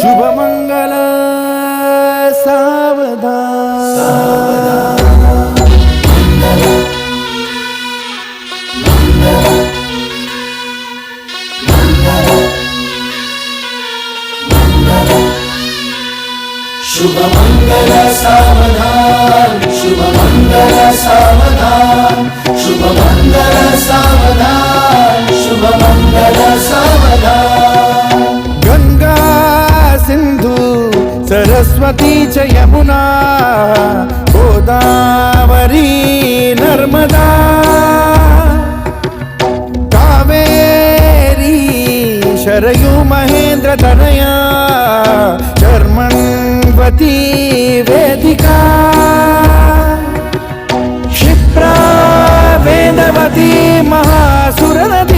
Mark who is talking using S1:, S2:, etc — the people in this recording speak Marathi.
S1: शुभमंगल सावधान।
S2: शुभमंगल सावधान, शुभमंगल सावधान, शुभमंगल सावधान, शुभमंगल सावधान।
S1: गंगा सिंधु सरस्वती च यमुना गोदावरी नर्मदा कावेरी शरयू महेंद्र तनया चर्मण्वती वेदिका क्षिप्रा वेदवती महासुर नदी